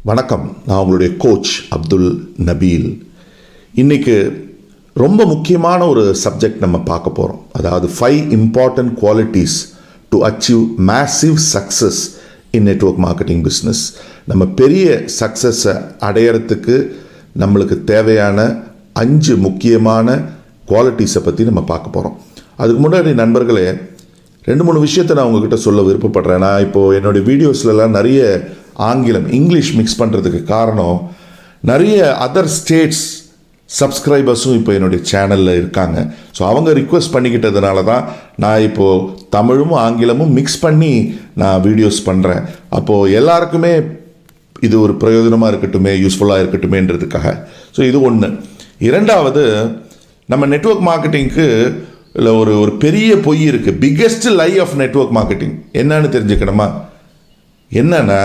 வணக்கம். நான் உங்களுடைய கோச் அப்துல் நபீல். இன்றைக்கு ரொம்ப முக்கியமான ஒரு சப்ஜெக்ட் நம்ம பார்க்க போகிறோம். அதாவது 5 important qualities to achieve massive success in network marketing business. நம்ம பெரிய சக்ஸஸை அடையிறதுக்கு நம்மளுக்கு தேவையான 5 முக்கியமான குவாலிட்டிஸை பற்றி நம்ம பார்க்க போகிறோம். அதுக்கு முன்னாடி நண்பர்களே, 2-3 விஷயத்தை நான் உங்ககிட்ட சொல்ல விருப்பப்படுறேன். நான் இப்போது என்னுடைய வீடியோஸ்லாம் நிறைய ஆங்கிலம் இங்கிலீஷ் மிக்ஸ் பண்ணுறதுக்கு காரணம், நிறைய அதர் ஸ்டேட்ஸ் சப்ஸ்கிரைபர்ஸும் இப்போ என்னுடைய சேனலில் இருக்காங்க. ஸோ அவங்க ரிக்வெஸ்ட் பண்ணிக்கிட்டதுனால தான் நான் இப்போது தமிழும் ஆங்கிலமும் மிக்ஸ் பண்ணி நான் வீடியோஸ் பண்ணுறேன். அப்போது எல்லாருக்குமே இது ஒரு பிரயோஜனமாக இருக்கட்டுமே, யூஸ்ஃபுல்லாக இருக்கட்டுமேன்றதுக்காக. ஸோ இது ஒன்று. இரண்டாவது, நம்ம நெட்வொர்க் மார்க்கெட்டிங்க்கு இல்லை ஒரு பெரிய பொய் இருக்குது. Biggest lie of network marketing என்னன்னு தெரிஞ்சுக்கணுமா? என்னன்னா,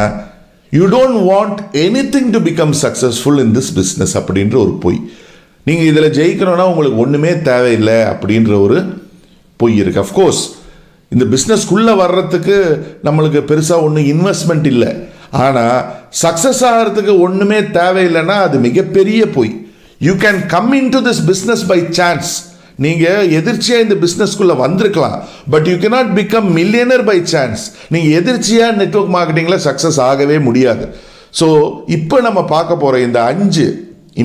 you don't want anything to become successful in this business அப்படின்ற ஒரு பொய். நீங்கள் இதில் ஜெயிக்கணும்னா உங்களுக்கு ஒன்றுமே தேவையில்லை அப்படின்ற ஒரு பொய் இருக்குது. அஃப்கோர்ஸ் இந்த பிஸ்னஸ்க்குள்ளே வர்றதுக்கு நம்மளுக்கு பெருசாக ஒன்றும் இன்வெஸ்ட்மெண்ட் இல்லை. ஆனால் சக்ஸஸ் ஆகிறதுக்கு ஒன்றுமே தேவையில்லைன்னா அது மிகப்பெரிய பொய். You can come in to this business by chance. நீங்கள் எதிர்ச்சியாக இந்த பிஸ்னஸ்க்குள்ளே வந்திருக்கலாம், but you cannot become millionaire by chance. நீங்கள் எதிர்ச்சியாக நெட்வொர்க் மார்க்கெட்டிங்கில் சக்ஸஸ் ஆகவே முடியாது. ஸோ இப்போ நம்ம பார்க்க போகிற இந்த 5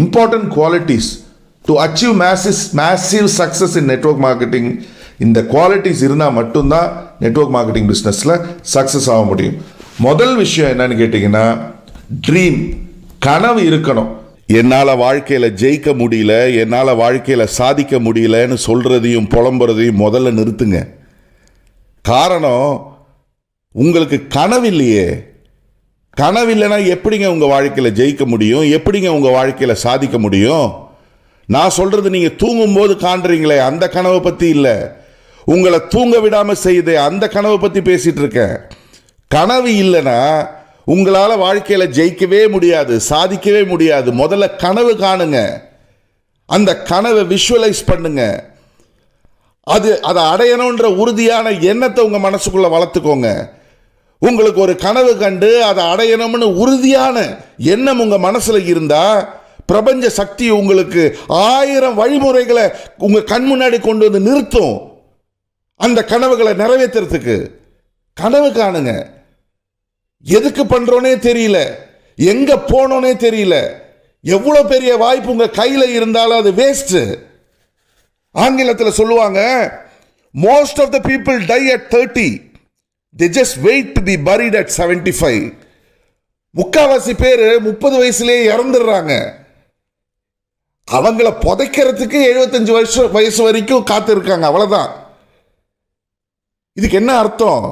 important qualities to achieve massive success in network marketing, இந்த குவாலிட்டிஸ் இருந்தால் மட்டும்தான் நெட்வொர்க் மார்க்கெட்டிங் பிஸ்னஸில் சக்ஸஸ் ஆக முடியும். முதல் விஷயம் என்னன்னு கேட்டிங்கன்னா, ட்ரீம், கனவு இருக்கணும். என்னால் வாழ்க்கையில் ஜெயிக்க முடியல, என்னால் வாழ்க்கையில் சாதிக்க முடியலன்னு சொல்கிறதையும் புலம்புறதையும் முதல்ல நிறுத்துங்க. காரணம், உங்களுக்கு கனவு இல்லையே. கனவு இல்லைன்னா எப்படிங்க உங்கள் வாழ்க்கையில் ஜெயிக்க முடியும்? எப்படிங்க உங்கள் வாழ்க்கையில் சாதிக்க முடியும்? நான் சொல்கிறது நீங்கள் தூங்கும்போது காண்றீங்களே அந்த கனவை பற்றி இல்லை, உங்களை தூங்க விடாமல் செய்யுதே அந்த கனவை பற்றி பேசிகிட்டு இருக்கேன். கனவு இல்லைன்னா உங்களால் வாழ்க்கையில் ஜெயிக்கவே முடியாது, சாதிக்கவே முடியாது. முதல்ல கனவு காணுங்க, அந்த கனவை விஷுவலைஸ் பண்ணுங்க. அதை அடையணுன்ற உறுதியான எண்ணத்தை உங்கள் மனசுக்குள்ளே வளர்த்துக்கோங்க. உங்களுக்கு ஒரு கனவு கண்டு அதை அடையணும்னு உறுதியான எண்ணம் உங்கள் மனசில் இருந்தால், பிரபஞ்ச சக்தி உங்களுக்கு 1000 வழிமுறைகளை உங்கள் கண் முன்னாடி கொண்டு வந்து நிறுத்தும் அந்த கனவுகளை நிறைவேற்றுறதுக்கு. கனவு காணுங்க. எதுக்கு பண்றோனே தெரியல, எங்க போனோனே தெரியல, எவ்வளோ பெரிய வாய்ப்பு உங்க கையில் இருந்தாலும் அது வேஸ்ட். ஆங்கிலத்தில் சொல்லுவாங்க, most of the people die at 30, they just wait to be buried at 75. முக்காவாசி பேர் 30 வயசுலேயே இறந்துடுறாங்க. அவங்கள புதைக்கிறதுக்கு 75 வயசு வரைக்கும் காத்திருக்காங்க. அவ்வளோதான். இதுக்கு என்ன அர்த்தம்?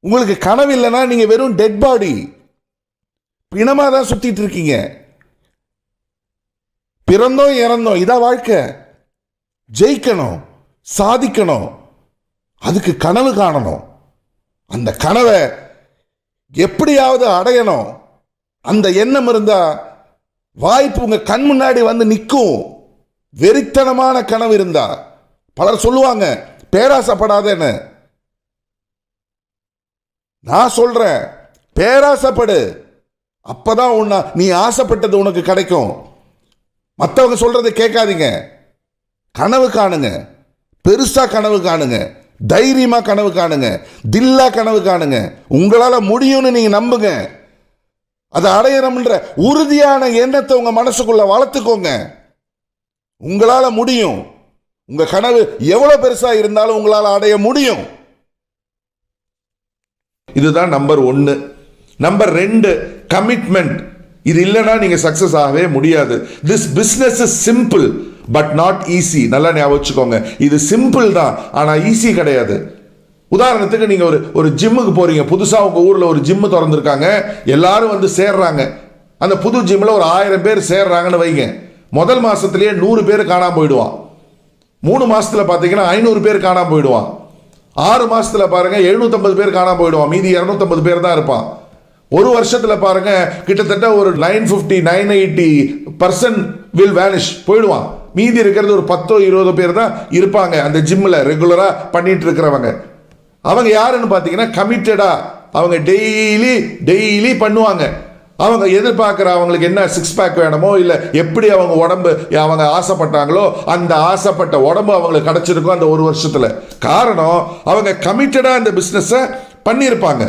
உங்களுக்கு கனவு இல்லைன்னா நீங்கள் வெறும் டெட் பாடி, பிணமாக தான் சுற்றிட்டு இருக்கீங்க. பிறந்தோம் இறந்தோம், இதான் வாழ்க்கை. ஜெயிக்கணும், சாதிக்கணும், அதுக்கு கனவு காணணும். அந்த கனவை எப்படியாவது அடையணும். அந்த எண்ணம் இருந்தால் வாய்ப்பு உங்கள் கண் முன்னாடி வந்து நிற்கும். வெறித்தனமான கனவு இருந்தா, பலர் சொல்லுவாங்க பேராசைப்படாதேன்னு. நான் சொல்றேன், பேராசைப்படு. அப்பதான் நீ ஆசைப்பட்டது உனக்கு கிடைக்கும். மற்றவங்க சொல்றதை கேட்காதீங்க. கனவு காணுங்க, பெருசா கனவு காணுங்க, தைரியமா கனவு காணுங்க, தில்லா கனவு காணுங்க. உங்களால முடியும்னு நீங்க நம்புங்க. அதை அடையணும்ன்ற உறுதியான எண்ணத்தை உங்க மனசுக்குள்ள வளர்த்துக்கோங்க. உங்களால முடியும். உங்க கனவு எவ்வளவு பெருசா இருந்தாலும் உங்களால அடைய முடியும். இதுதான் நம்பர் 1. Number 2, commitment. இது இல்லைன்னா நீங்க சக்சஸ் ஆகவே முடியாது. This business is simple but not easy. நல்லா ஞாபகம் வச்சுக்கோங்க, இது சிம்பிள் தான், ஆனா ஈஸி கிடையாது. உதாரணத்துக்கு நீங்க ஒரு ஜிம்முக்கு போறீங்க. புதுசா உங்க ஊர்ல ஒரு ஜிம்மு திறந்துருக்காங்க, எல்லாரும் வந்து சேர்றாங்க. அந்த புது ஜிம்ல ஒரு 1000 பேர் சேர்றாங்கன்னு வைங்க. முதல் மாசத்திலேயே 100 பேர் காணாம போயிடுவான். 3 மாசத்துல பாத்தீங்கன்னா 500 பேர் காணாம போயிடுவான். 6 மாசத்துல பாருங்க 750 பேர் காணாம போயிடுவான். மீதி 250 பேர் தான் இருப்பான். ஒரு வருஷத்துல பாருங்க கிட்டத்தட்ட ஒரு 950-980% வில் வேனிஷ், போயிடுவான். மீதி இருக்கிறது ஒரு 10-20 பேர் தான் இருப்பாங்க அந்த ஜிம்ல ரெகுலரா பண்ணிட்டு இருக்கிறவங்க. அவங்க யாருன்னு பார்த்தீங்கன்னா கமிட்டடா அவங்க டெய்லி பண்ணுவாங்க. அவங்க எதிர்பார்க்குற அவங்களுக்கு என்ன சிக்ஸ் பேக் வேணுமோ இல்லை எப்படி அவங்க உடம்பு அவங்க ஆசைப்பட்டாங்களோ அந்த ஆசைப்பட்ட உடம்பு அவங்களுக்கு கிடைச்சிருக்கும் அந்த ஒரு வருஷத்தில். காரணம் அவங்க கமிட்டடாக அந்த பிஸ்னஸை பண்ணியிருப்பாங்க.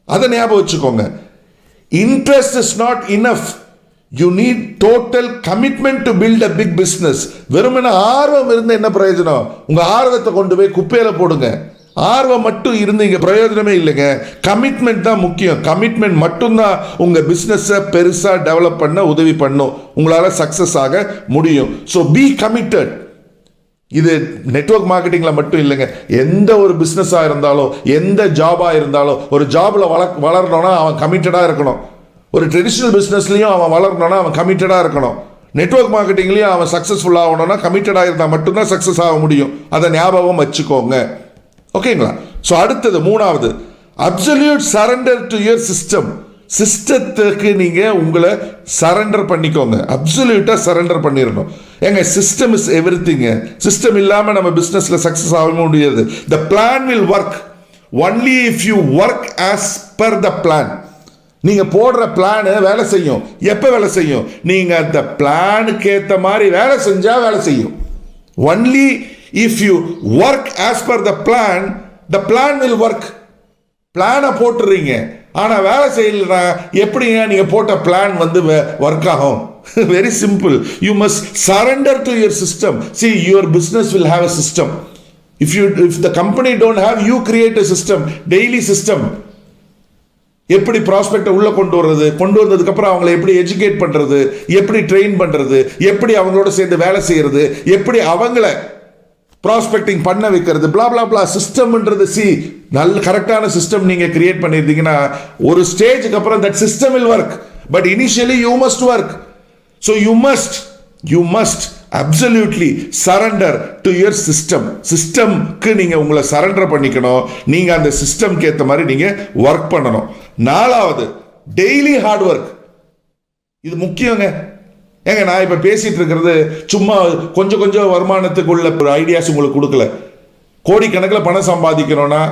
அதை ஞாபகம் வச்சுக்கோங்க. Interest is not enough. You need total commitment to build a big business. வெறுமனே ஆர்வம் இருந்து என்ன பிரயோஜனம்? உங்கள் ஆர்வத்தை கொண்டு போய் குப்பையில் போடுங்க. ஆர்வம் மட்டும் இருந்து இங்கே பிரயோஜனமே இல்லைங்க. கமிட்மெண்ட் தான் முக்கியம். கமிட்மெண்ட் மட்டும்தான் உங்கள் பிஸ்னஸை பெருசாக டெவலப் பண்ண உதவி பண்ணும். உங்களால் சக்ஸஸ் ஆக முடியும். So B committed. இது நெட்வொர்க் மார்க்கெட்டிங்கில் மட்டும் இல்லைங்க. எந்த ஒரு பிஸ்னஸாக இருந்தாலும் எந்த ஜாபாக இருந்தாலும் ஒரு ஜாபில் வளரணும்னா அவன் கமிட்டடாக இருக்கணும். ஒரு ட்ரெடிஷ்னல் பிஸ்னஸ்லையும் அவன் வளரணும்னா அவன் கமிட்டடாக இருக்கணும். நெட்வொர்க் மார்க்கெட்டிங்லேயும் அவன் சக்ஸஸ்ஃபுல் ஆகணும்னா கமிட்டடாக இருந்தால் மட்டும்தான் சக்ஸஸ் ஆக முடியும். அதை ஞாபகம் வச்சுக்கோங்க. ஓகேங்களா? ஸோ அடுத்தது மூணாவது, absolute surrender to your system. சிஸ்டத்துக்கு நீங்கள் உங்களை சரண்டர் பண்ணிக்கோங்க. அப்சல்யூட்டாக சரண்டர் பண்ணிடணும். ஏங்க சிஸ்டம் இஸ் எவ்ரிதிங். சிஸ்டம் இல்லாமல் நம்ம பிஸ்னஸில் சக்ஸஸ் ஆக முடியாது. The plan will work only if you work as per the plan. நீங்கள் போடுற பிளானு வேலை செய்யும். எப்போ வேலை செய்யும்? நீங்கள் அந்த பிளானுக்கு ஏற்ற மாதிரி வேலை செஞ்சால் வேலை செய்யும். Only if you work as per the plan will work. பிளானை போட்டுறீங்க, ஆனால் வேலை செய்யலனா எப்படிங்க நீங்கள் போட்ட பிளான் வந்து ஒர்க் ஆகும்? Very simple. You must surrender to your system. See, your business will have a system. If the company don't have, you create a system, daily system. எப்படி ப்ராஸ்பெக்டை உள்ளே கொண்டு வந்ததுக்கப்புறம் அவங்களை எப்படி எஜுகேட் பண்ணுறது, எப்படி ட்ரெயின் பண்ணுறது, எப்படி அவங்களோட சேர்ந்து வேலை செய்கிறது, எப்படி அவங்கள ப்ராஸ்பெக்டிங் பண்ண வைக்கிறது, பிளா பிளா பிளா. சிஸ்டம்ன்றது நல்ல கரெக்டான சிஸ்டம் நீங்கள் கிரியேட் பண்ணியிருந்தீங்கன்னா ஒரு ஸ்டேஜுக்கு அப்புறம் that system will work. But initially you must work. So you must absolutely surrender to your system. சிஸ்டம்க்கு நீங்கள் உங்களை சரண்டர் பண்ணிக்கணும். நீங்கள் அந்த சிஸ்டம்க்கு ஏற்ற மாதிரி நீங்கள் ஒர்க் பண்ணணும். நாலாவது, டெய்லி ஹார்ட் ஒர்க். இது முக்கியங்க. ஏங்க நான் இப்போ பேசிட்டு இருக்கிறது சும்மா கொஞ்சம் வருமானத்துக்கு உள்ள ஒரு ஐடியாஸ் உங்களுக்கு கொடுக்கல. கோடிக்கணக்கில் பணம் சம்பாதிக்கணும்னா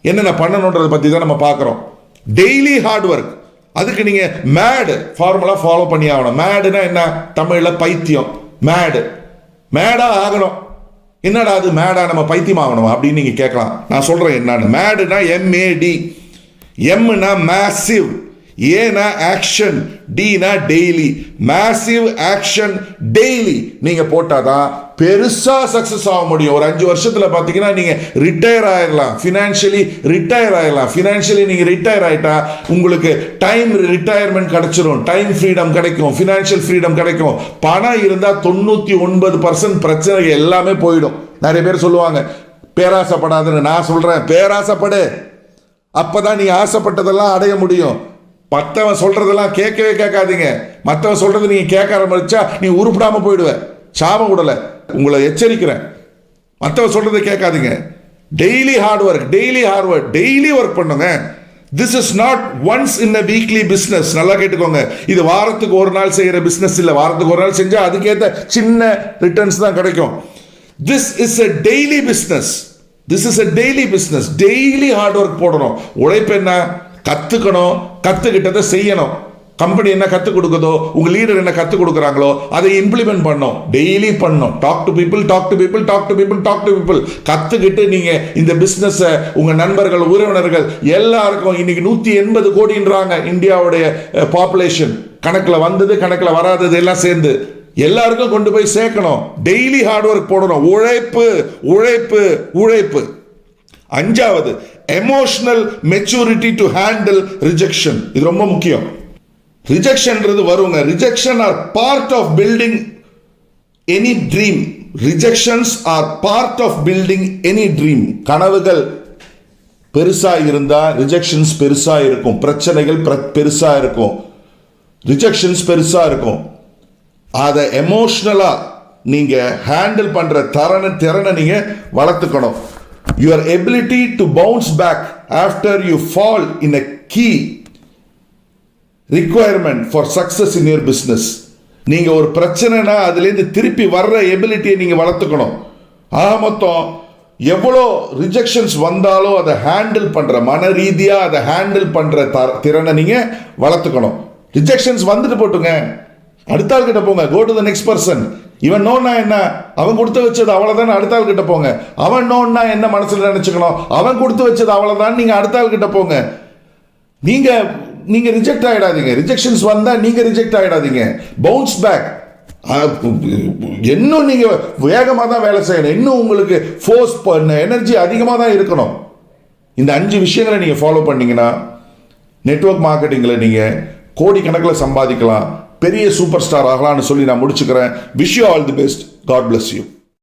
என்னென்ன பண்ணணுன்றதை பற்றி தான் நம்ம பார்க்குறோம். Daily hard work. அதுக்கு நீங்கள் மேடு ஃபார்முலா ஃபாலோ பண்ணி ஆகணும். மேடுனா என்ன? தமிழில் பைத்தியம். மேடாக ஆகணும். என்னடா அது மேடா, நம்ம பைத்தியம் ஆகணும் அப்படின்னு நீங்கள் கேட்கலாம். நான் சொல்கிறேன் என்னன்னு. மேடுனா MAD. எம்னா மேசிவ், ஏனா ஆக்ஷன், டினா டெய்லி. மேசிவ் ஆக்ஷன் டெய்லி நீங்க போட்டாதான் பெருசா சக்சஸ் ஆக முடியும். ஒரு 5 வருஷத்துல பாத்தீங்கன்னா நீங்க ரிட்டையர் ஆயிடலாம். ஃபினான்ஷியலி ரிட்டையர் ஆயிடலாம். ஃபினான்ஷியலி நீங்க ரிட்டையர் ஆயிட்டா உங்களுக்கு டைம் ரிட்டையர்மெண்ட் கிடைச்சிரும், டைம் ஃப்ரீடம் கிடைக்கும், ஃபினான்ஷியல் ஃப்ரீடம் கிடைக்கும். பணம் இருந்தா 99% பிரச்சனை எல்லாமே போயிடும். நிறைய பேர் சொல்லுவாங்க பேராசைப்படாதுன்னு. நான் சொல்றேன் பேராசைப்படு. அப்பதான் நீ ஆசைப்பட்டதெல்லாம் அடைய முடியும். மற்றவன் சொல்றதெல்லாம் கேட்கவே கேட்காதீங்க. மற்றவன் சொல்றது நீங்க கேட்க ஆரம்பிச்சா நீ உருப்படாம போயிடுவ. சாபம் விடல, உங்களை எச்சரிக்கிறேன். மற்றவன் சொல்றதை கேட்காதீங்க. Daily hard work, daily work பண்ணுங்க. This is not once in a weekly business. நல்லா கேட்டுக்கோங்க. இது வாரத்துக்கு ஒரு நாள் செய்யற பிஸ்னஸ் இல்லை. வாரத்துக்கு ஒரு நாள் செஞ்சா அதுக்கேற்ற சின்ன ரிட்டர்ன்ஸ் தான் கிடைக்கும். This is a daily business. Daily hard work போடணும். உழைப்பு என்ன? கத்துக்கணும், கத்துக்கிட்டதை செய்யணும். கம்பெனி என்ன கற்றுக் கொடுக்குதோ, உங்க லீடர் என்ன கற்றுக் கொடுக்குறாங்களோ அதை இம்ப்ளிமெண்ட் பண்ணணும். டெய்லி பண்ணணும். Talk to people. கற்றுக்கிட்டு நீங்க இந்த பிஸ்னஸ் உங்க நண்பர்கள், உறவினர்கள் எல்லாருக்கும், இன்னைக்கு 180 கோடின்றாங்க இந்தியாவுடைய பாப்புலேஷன். கணக்கில் வந்தது கணக்கில் வராதது எல்லாம் சேர்ந்து எல்லாருக்கும் கொண்டு போய் சேர்க்கணும். டெய்லி ஹார்ட் ஒர்க் போடணும். உழைப்பு. அஞ்சாவது, emotional maturity to handle rejection. இது ரொம்ப முக்கியம். ரிஜெக்ஷன்ன்றது வருங்க. Rejection are part of building any dream. Rejections are part of building any dream. கனவுகள் பெருசா இருந்தா ரிஜெக்ஷன்ஸ் பெருசா இருக்கும். பிரச்சனைகள் பெருசா இருக்கும். ரிஜெக்ஷன்ஸ் பெருசா இருக்கும். அதை எமோஷனலா நீங்க ஹேண்டில் பண்ற திறனை நீங்க வளர்த்துக்கணும். Your ability to bounce back after you fall in a key requirement for success in your business. நீங்க ஒரு பிரச்சனைனா அதுலேருந்து திருப்பி வர்ற எபிலிட்டியை நீங்க வளர்த்துக்கணும். மொத்தம் எவ்வளோ ரிஜெக்ஷன்ஸ் வந்தாலும் அதை ஹேண்டில் பண்ற, மன ரீதியா அதை ஹேண்டில் பண்ற திறனை நீங்க வளர்த்துக்கணும். ரிஜெக்ஷன்ஸ் வந்துட்டு போட்டுங்க, அடுத்த ஆள் கிட்ட போங்க. Go to the next person. இவன் நோன்னா என்ன, அவன் கொடுத்து வச்சது அவ்வளவுதான், அடுத்த ஆள் கிட்ட போங்க. அவன் நோன்னா என்ன மனசுல நினைச்சுக்கணும், அவன் கொடுத்து வச்சது அவ்வளவுதான், நீங்க அடுத்த ஆள் கிட்ட போங்க. நீங்க ரிஜெக்ட் ஆயிடாதீங்க. ரிஜெக்ஷன்ஸ் வந்தா நீங்க ரிஜெக்ட் ஆயிடாதீங்க. Bounce back. இன்னும் நீங்க வேகமா தான் வேலை செய்யணும். இன்னும் உங்களுக்கு ஃபோர்ஸ் பண்ண எனர்ஜி அதிகமாக தான் இருக்கணும். இந்த 5 விஷயங்களை நீங்க ஃபாலோ பண்ணீங்கன்னா நெட்வொர்க் மார்க்கெட்டிங்ல நீங்க கோடிக்கணக்கில் சம்பாதிக்கலாம், பெரிய சூப்பர் ஸ்டார் ஆகலாம்னு சொல்லி நான் முடிச்சுக்கிறேன். Wish you all the best. God bless you.